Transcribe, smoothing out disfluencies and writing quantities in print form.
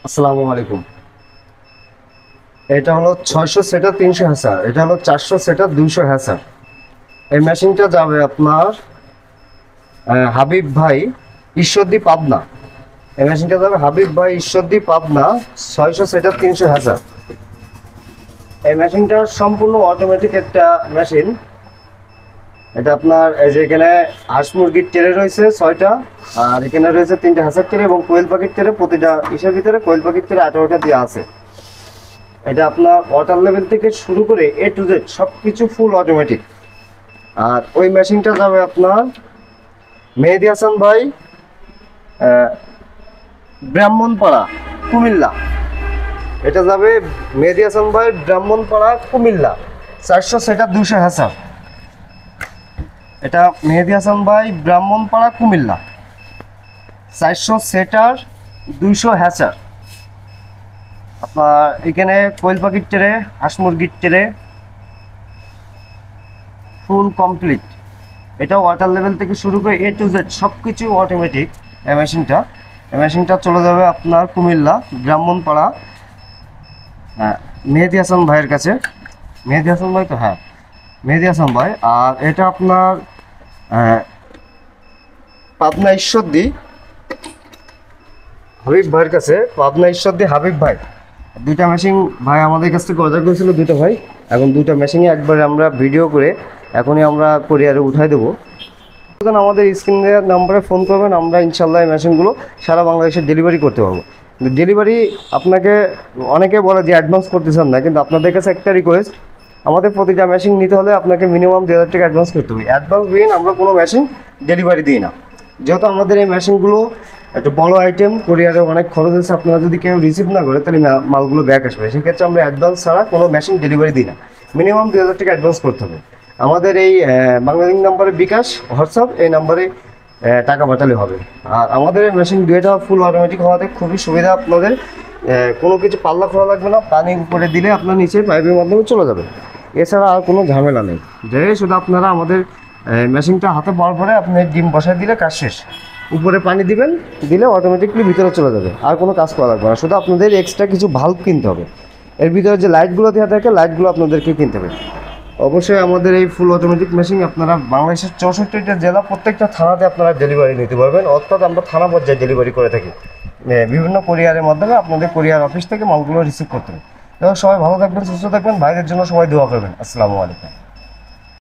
আসসালামু আলাইকুম। এটা হলো 600 সেটা 300 হ্যাসার, এটা হলো 400 সেটা 200 হ্যাসার। এই মেশিনটা যাবে আপনার হাবিব ভাই ঈশ্বরদী পাবনা। এই মেশিনটা যাবে হাবিব ভাই ঈশ্বরদী পাবনা, 600 সেটা 300 হ্যাসার। এই মেশিনটা সম্পূর্ণ অটোমেটিক একটা মেশিন। এটা আপনার এই যে এখানে হাঁস মুরগির ট্রে রয়েছে 6টা, আর এখানে রয়েছে 3টা হ্যাসার ট্রে এবং কোয়েল পাখির ট্রে। প্রতিটা ইসের ভিতরে কোয়েল পাখির ট্রে 18টা দেওয়া আছে। এটা আপনার ওয়াটার লেভেল থেকে শুরু করে এ টু জেড সবকিছু ফুল অটোমেটিক। আর ওই মেশিনটা যাবে আপনার মেহেদি হাসান ভাই, ব্রাহ্মণপাড়া, কুমিল্লা। এটা যাবে মেহেদি হাসান ভাই, ব্রাহ্মণপাড়া, কুমিল্লা, 400 সেটা 200 হ্যাসার। এটা মেহেদি হাসান ভাই, ব্রাহ্মণপাড়া, কুমিল্লা, 400 সেটার 200 হ্যাসার। আপনার এখানে কোয়েল পাখির ট্রে, হাঁস মুরগির ট্রে ফুল কমপ্লিট। এটা ওয়াটার লেভেল থেকে শুরু করে এ টু জেড সব কিছু অটোমেটিক। এই মেশিনটা চলে যাবে আপনার কুমিল্লা ব্রাহ্মণপাড়া, হ্যাঁ, মেহেদি হাসান ভাইয়ের কাছে। মেহেদি হাসান ভাই তো, হ্যাঁ, মেহেদি হাসান ভাই। আর এটা আপনার পাবনা ঈশ্বরদী হাবিব ভাইয়ের কাছে। পাবনা ঈশ্বরদী হাবিব ভাই, দুইটা মেশিন ভাই আমাদের কাছ থেকে অর্ডার করেছিল, দুটো ভাই। এখন দুটো মেশিনই একবার আমরা ভিডিও করে এখনই আমরা কোরিয়ারে উঠাই দেবো। আমাদের স্ক্রিনে নাম্বারে ফোন করবেন, আমরা ইনশাল্লাহ এই মেশিনগুলো সারা বাংলাদেশে ডেলিভারি করতে পারবো। কিন্তু ডেলিভারি আপনাকে অনেকে বলে যে অ্যাডভান্স করতেছেন না, কিন্তু আপনাদের কাছে একটা রিকোয়েস্ট, আমাদের প্রতিটা মেশিন নিতে হলে আপনাকে মিনিমাম 2000 টাকা অ্যাডভান্স করতে হবে। অ্যাডভান্স বিহীন আমরা কোনো মেশিন ডেলিভারি দিই না। যেহেতু আমাদের এই মেশিনগুলো একটা বড় আইটেম, কোরিয়ারে অনেক খরচ আছে, আপনারা যদি কেউ রিসিভ না করে তাহলে মালগুলো ব্যাক আসবে। সেক্ষেত্রে আমরা অ্যাডভান্স ছাড়া কোনো মেশিন ডেলিভারি দিই না। মিনিমাম 2000 টাকা অ্যাডভান্স করতে হবে। আমাদের এই বাংলালিংক নাম্বারে বিকাশ, হোয়াটসঅ্যাপ, এই নাম্বারে টাকা পাঠালে হবে। আর আমাদের এই মেশিন দুইটা ফুল অটোমেটিক হওয়াতে খুবই সুবিধা আপনাদের। কোনো কিছু পাল্লা খোলা লাগবে না, পানি উপরে দিলে আপনার নিচে পাইপের মাধ্যমে চলে যাবে। এছাড়া আর কোনো ঝামেলা নেই। যে শুধু আপনারা আমাদের মেশিনটা হাতে পাওয়ার পরে আপনি ডিম বসায় দিলে কাজ শেষ। উপরে পানি দিবেন, দিলে অটোমেটিকলি ভিতরে চলে যাবে, আর কোনো কাজ করা লাগবে না। শুধু আপনাদের এক্সট্রা কিছু ভাল্ব কিনতে হবে। এর ভিতরে যে লাইটগুলো দেওয়া থাকে, লাইটগুলো আপনাদেরকে কিনতে হবে। অবশ্যই আমাদের এই ফুল অটোমেটিক মেশিন আপনারা বাংলাদেশের 64টা জেলা প্রত্যেকটা থানাতে আপনারা ডেলিভারি নিতে পারবেন। অর্থাৎ আমরা থানা পর্যায়ে ডেলিভারি করে থাকি। বিভিন্ন কোরিয়ারের মাধ্যমে আপনাদের কোরিয়ার অফিস থেকে মালগুলো রিসিভ করতে হবে। এবং সবাই ভালো থাকবেন, সুস্থ থাকবেন, ভাইদের জন্য সবাই দোয়া করবেন। আসসালামু আলাইকুম।